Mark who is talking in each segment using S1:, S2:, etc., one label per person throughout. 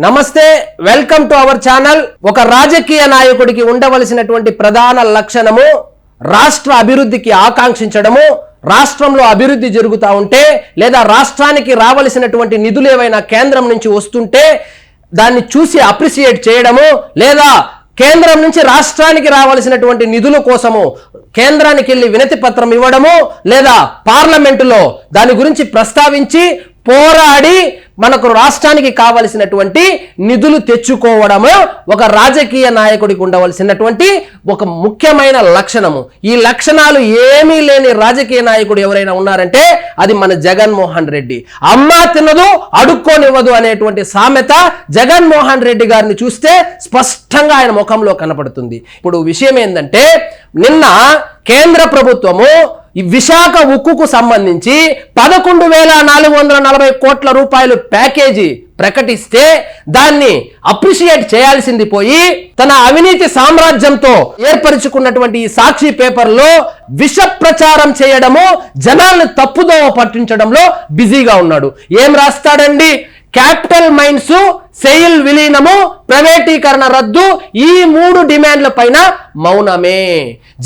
S1: నమస్తే, welcome to our channel. ఒక రాజకీయ నాయకుడికి ఉండవలసినటువంటి ప్రధాన లక్షణము రాష్ట్ర అభివృద్ధికి ఆకాంక్షించడము. రాష్ట్రంలో అభివృద్ధి జరుగుతూ ఉంటే లేదా రాష్ట్రానికి రావలసినటువంటి నిధులు ఏవైనా కేంద్రం నుంచి వస్తుంటే దాన్ని చూసి అప్రిషియేట్ చేయడము, లేదా కేంద్రం నుంచి రాష్ట్రానికి రావాల్సినటువంటి నిధుల కోసము కేంద్రానికి వెళ్ళి వినతి పత్రం ఇవ్వడము, లేదా పార్లమెంటులో దాని గురించి ప్రస్తావించి పోరాడి మనకు రాష్ట్రానికి కావలసినటువంటి నిధులు తెచ్చుకోవడము ఒక రాజకీయ నాయకుడికి ఉండవలసినటువంటి ఒక ముఖ్యమైన లక్షణము. ఈ లక్షణాలు ఏమీ లేని రాజకీయ నాయకుడు ఎవరైనా ఉన్నారంటే అది మన జగన్మోహన్ రెడ్డి. అమ్మ తినదు అడుక్కోనివ్వదు అనేటువంటి సామెత జగన్మోహన్ రెడ్డి గారిని చూస్తే స్పష్టంగా ఆయన ముఖంలో కనపడుతుంది. ఇప్పుడు విషయం ఏంటంటే, నిన్న కేంద్ర ప్రభుత్వము ఈ విశాఖ ఉక్కుకు సంబంధించి 11,440 కోట్ల రూపాయలు ప్యాకేజీ ప్రకటిస్తే దాన్ని అప్రిషియేట్ చేయాల్సింది పోయి తన అవినీతి సామ్రాజ్యంతో ఏర్పరచుకున్నటువంటి ఈ సాక్షి పేపర్లో విష ప్రచారం చేయడము, జనాలను తప్పుదోవ పట్టించడంలో బిజీగా ఉన్నాడు. ఏం రాస్తాడండి? క్యాపిటల్ మైన్స్ సెయిల్ విలీనము, ప్రైవేటీకరణ రద్దు, ఈ 3 డిమాండ్ల పైన మౌనమే.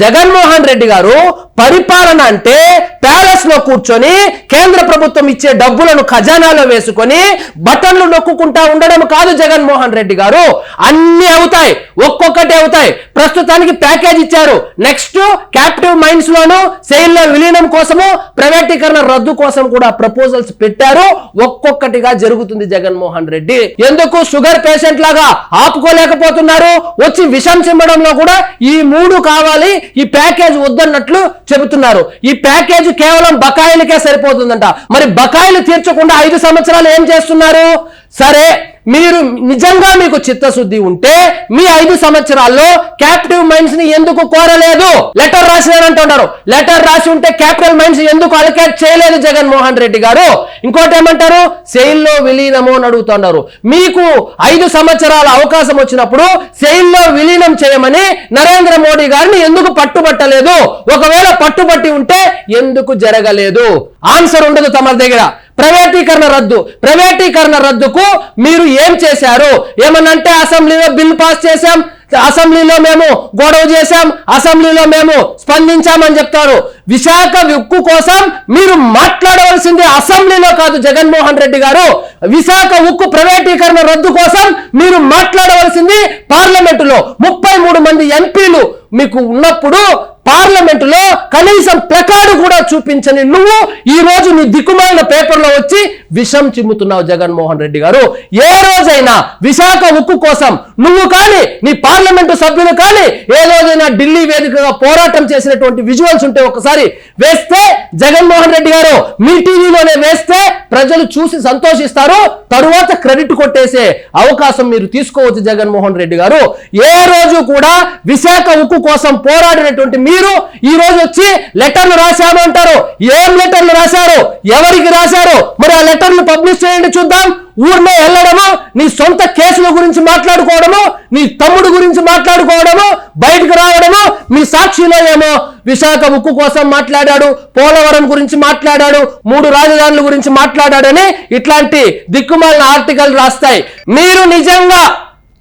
S1: జగన్మోహన్ రెడ్డి గారు పరిపాలన అంటే ప్యాలెస్ లో కూర్చొని కేంద్ర ప్రభుత్వం ఇచ్చే డబ్బులను ఖజానాలో వేసుకొని బటన్లు నొక్కుంటా ఉండడం కాదు జగన్మోహన్ రెడ్డి గారు. అన్ని అవుతాయి, ఒక్కొక్కటి అవుతాయి. ప్రస్తుతానికి ప్యాకేజ్ ఇచ్చారు, నెక్స్ట్ క్యాపిటివ్ మైన్స్ లోను సెయిల్ లో విలీనం కోసము, ప్రైవేటీకరణ రద్దు కోసం కూడా ప్రపోజల్స్ పెట్టారు. ఒక్కొక్కటిగా జరుగుతుంది జగన్మోహన్ రెడ్డి. ఎందుకు షుగర్ పేషెంట్ లాగా ఆపుకోలేకపోతున్నారు? వచ్చి విషం చిమ్మడంలో కూడా ఈ 3 కావాలి, ఈ ప్యాకేజ్ వద్దన్నట్లు చెబుతున్నారు. ఈ ప్యాకేజ్ కేవలం బకాయిలకే సరిపోతుందంట. మరి బకాయిలు తీర్చకుండా 5 సంవత్సరాలు ఏం చేస్తున్నారు? సరే, మీరు నిజంగా మీకు చిత్తశుద్ధి ఉంటే మీ 5 సంవత్సరాల్లో క్యాపిటివ్ మైన్స్ ని ఎందుకు కోరలేదు? లెటర్ రాసినారంటున్నారు. లెటర్ రాసి ఉంటే క్యాపిటల్ మైన్స్ ఎందుకు అలొకేట్ చేయలేదు జగన్మోహన్ రెడ్డి గారు? ఇంకోటి ఏమంటారు? సెయిల్ లో విలీనము అని అడుగుతున్నారు. మీకు 5 సంవత్సరాల అవకాశం వచ్చినప్పుడు సెయిల్ లో విలీనం చేయమని నరేంద్ర మోడీ గారిని ఎందుకు పట్టుబట్టలేదు? ఒకవేళ పట్టుబట్టి ఉంటే ఎందుకు జరగలేదు? ఆన్సర్ ఉండదు తమ దగ్గర. ప్రైవేటీకరణ రద్దుకు మీరు ఏం చేశారు? ఏమనంటే అసెంబ్లీలో బిల్ పాస్ చేశాం, అసెంబ్లీలో మేము గొడవ చేశాం, అసెంబ్లీలో మేము స్పందించామని చెప్తారు. విశాఖ ఉక్కు కోసం మీరు మాట్లాడవలసింది అసెంబ్లీలో కాదు జగన్మోహన్ రెడ్డి గారు. విశాఖ ఉక్కు ప్రైవేటీకరణ రద్దు కోసం మీరు మాట్లాడవలసింది పార్లమెంటులో. 33 మంది ఎంపీలు మీకు ఉన్నప్పుడు పార్లమెంటులో కనీసం ప్లకార్డు కూడా చూపించని నువ్వు ఈ రోజు నీ దిక్కుమాలిన పేపర్లో వచ్చి విషం చిమ్ముతున్నావు జగన్మోహన్ రెడ్డి గారు. ఏ రోజైనా విశాఖ ఉక్కు కోసం నువ్వు కానీ నీ పార్లమెంటు సభ్యులు కానీ ఏ రోజైనా ఢిల్లీ వేదికగా పోరాటం చేసినటువంటి విజువల్స్ ఉంటే ఒకసారి వేస్తే, జగన్మోహన్ రెడ్డి గారు మీ టీవీలోనే వేస్తే ప్రజలు చూసి సంతోషిస్తారు. తరువాత క్రెడిట్ కొట్టేసే అవకాశం మీరు తీసుకోవచ్చు జగన్మోహన్ రెడ్డి గారు. ఏ రోజు కూడా విశాఖ ఉక్కు కోసం పోరాడినటువంటి మీరు ఈ రోజు వచ్చి లెటర్లు రాశారు అంటారు. ఏం లెటర్లు రాశారు? ఎవరికి రాశారు? మరి ఆ లెటర్లు పబ్లిష్ చేయండి చూద్దాం. ఊర్లో వెళ్ళడము, నీ సొంత కేసుల గురించి మాట్లాడుకోవడము, నీ తమ్ముడు గురించి మాట్లాడుకోవడము, బయటకు రావడము. మీ సాక్షిలో ఏమో విశాఖ ఉక్కు కోసం మాట్లాడాడు, పోలవరం గురించి మాట్లాడాడు, 3 రాజధానుల గురించి మాట్లాడాడని ఇట్లాంటి దిక్కుమాలిన ఆర్టికల్ రాస్తాయి. మీరు నిజంగా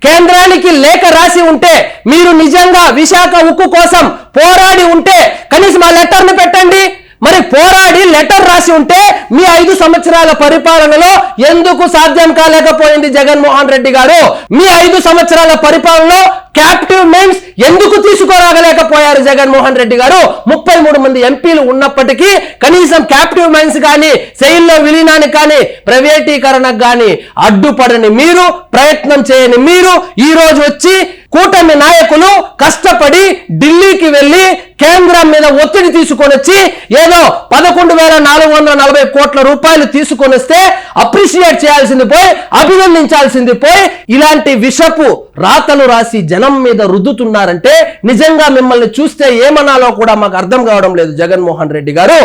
S1: కేంద్రానికి లేఖ రాసి ఉంటే, మీరు నిజంగా విశాఖ ఉక్కు కోసం పోరాడి ఉంటే కనీసం ఆ లెటర్ని పెట్టండి. మరి పోరాడి లెటర్ రాసి ఉంటే మీ 5 సంవత్సరాల పరిపాలనలో ఎందుకు సాధ్యం కాలేకపోయింది జగన్మోహన్ రెడ్డి గారు? మీ 5 సంవత్సరాల పరిపాలనలో క్యాపిటివ్ మైన్స్ ఎందుకు తీసుకురాగలేకపోయారు జగన్మోహన్ రెడ్డి గారు? 33 మంది ఎంపీలు ఉన్నప్పటికీ కనీసం క్యాపిటివ్ మైన్స్ కానీ, సెయిల్లో విలీనానికి కానీ, ప్రైవేటీకరణకు కానీ అడ్డుపడని మీరు, ప్రయత్నం చేయని మీరు ఈ రోజు వచ్చి కూటమి నాయకులు కష్టపడి ఢిల్లీకి వెళ్ళి కేంద్రం మీద ఒత్తిడి తీసుకొని వచ్చి ఏదో 11,440 కోట్ల రూపాయలు తీసుకొని వస్తే అప్రిషియేట్ చేయాల్సింది పోయి, అభినందించాల్సింది పోయి, ఇలాంటి విషపు రాతలు రాసి జనం మీద రుద్దుతున్నారంటే నిజంగా మిమ్మల్ని చూస్తే ఏమనాలో కూడా మాకు అర్థం కావడం లేదు జగన్మోహన్ రెడ్డి గారు.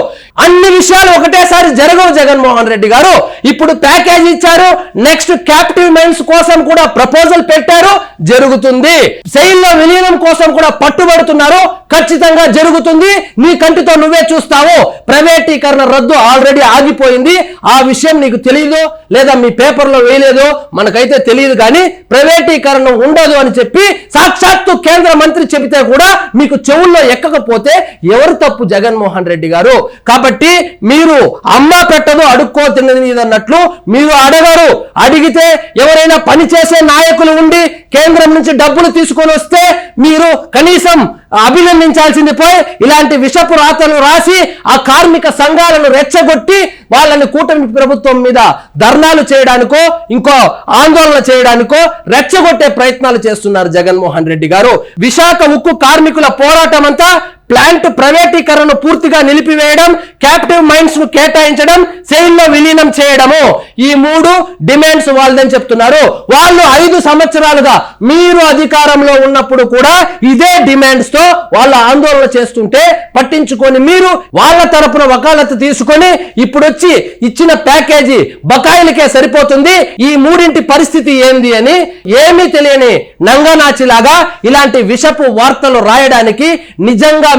S1: అన్ని విషయాలు ఒకటేసారి జరగవు జగన్మోహన్ రెడ్డి గారు. ఇప్పుడు ప్యాకేజ్ ఇచ్చారు, నెక్స్ట్ క్యాపిటివ్ మైన్స్ కోసం కూడా ప్రపోజల్ పెట్టారు, జరుగుతుంది. సెయిల్లో విలీనం కోసం కూడా పట్టుబడుతున్నారు. ఖచ్చితంగా జరుగుతుంది, నీ కంటితో నువ్వే చూస్తావు. ప్రైవేటీకరణ రద్దు ఆల్రెడీ ఆగిపోయింది. ఆ విషయం నీకు తెలియదు, లేదా మీ పేపర్లో వేయలేదు, మనకైతే తెలియదు. కానీ ప్రైవేటీకరణ ఉండదు అని చెప్పి సాక్షాత్తు కేంద్ర మంత్రి చెబితే కూడా మీకు చెవుల్లో ఎక్కకపోతే ఎవరు తప్పు? జగన్మోహన్ రెడ్డి గారు. కాబట్టి మీరు అమ్మ పెట్టదు అడుక్కో తిన్నది అన్నట్లు మీరు అడగరు. అడిగితే ఎవరైనా పని చేసే నాయకులు ఉండి కేంద్రం నుంచి డబ్బులు తీసుకొని వస్తే మీరు కనీసం అభినందించాల్సింది పోయి ఇలాంటి విషపు రాతలు రాసి ఆ కార్మిక సంఘాలను రెచ్చగొట్టి వాళ్ళని కూటమి ప్రభుత్వం మీద ధర్నాలు చేయడానికో ఇంకో ఆందోళన చేయడానికో రెచ్చగొట్టే ప్రయత్నాలు చేస్తున్నారు జగన్మోహన్ రెడ్డి గారు. విశాఖ ఉక్కు కార్మికుల పోరాటం అంతా ప్లాంట్ ప్రైవేటీకరణను పూర్తిగా నిలిపివేయడం, క్యాప్టివ్ మైన్స్ ను కేటాయించడం, సెయిల్లో విలీనం చేయడము, ఈ 3 డిమాండ్స్ వాళ్ళదని చెప్తున్నారు. వాళ్ళు 5 సంవత్సరాలుగా మీరు అధికారంలో ఉన్నప్పుడు కూడా ఇదే డిమాండ్స్ తో వాళ్ళ ఆందోళన చేస్తుంటే పట్టించుకొని మీరు వాళ్ళ తరపున వకాలత్ తీసుకొని ఇప్పుడు వచ్చి ఇచ్చిన ప్యాకేజీ బకాయిలకే సరిపోతుంది. ఈ 3 పరిస్థితి ఏంది అని ఏమీ తెలియని నంగనాచిలాగా ఇలాంటి విషపు వార్తలు రాయడానికి నిజంగా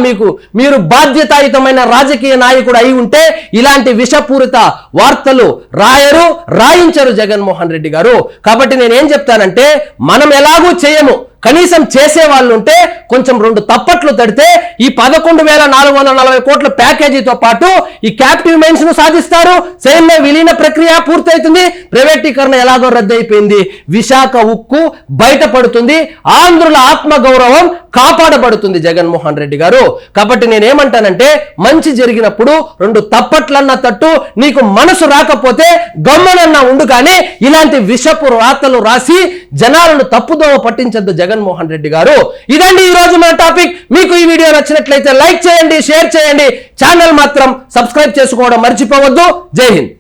S1: మీరు బాధ్యతాయుతమైన రాజకీయ నాయకుడు అయి ఉంటే ఇలాంటి విషపూరిత వార్తలు రాయించరు జగన్మోహన్ రెడ్డి గారు. కాబట్టి నేనేం చెప్తానంటే, మనం ఎలాగూ చేయము, కనీసం చేసే వాళ్ళు ఉంటే కొంచెం 2 తప్పట్లు తడితే ఈ 11,440 కోట్ల ప్యాకేజీతో పాటు ఈ క్యాప్టివ్ మైన్స్ ను సాధిస్తారు. సెయిల్లో విలీన ప్రక్రియ పూర్తవుతుంది. ప్రైవేటీకరణ ఎలాగో రద్దయిపోయింది. విశాఖ ఉక్కు బయటపడుతుంది. ఆంధ్రుల ఆత్మగౌరవం కాపాడబడుతుంది జగన్మోహన్ రెడ్డి గారు. కాబట్టి నేనేమంటానంటే, మంచి జరిగినప్పుడు 2 తప్పట్లన్న తట్టు, నీకు మనసు రాకపోతే గమ్మనన్నా ఉండు, కానీ ఇలాంటి విషపు రాతలు రాసి జనాలను తప్పుదోవ పట్టించద్దు జగన్మోహన్ రెడ్డి గారు. ఇదండి ఈ రోజు మన టాపిక్. మీకు ఈ వీడియో నచ్చినట్లయితే లైక్ చేయండి, షేర్ చేయండి, ఛానల్ మాత్రం సబ్స్క్రైబ్ చేసుకోవడం మర్చిపోవద్దు. జై హింద్.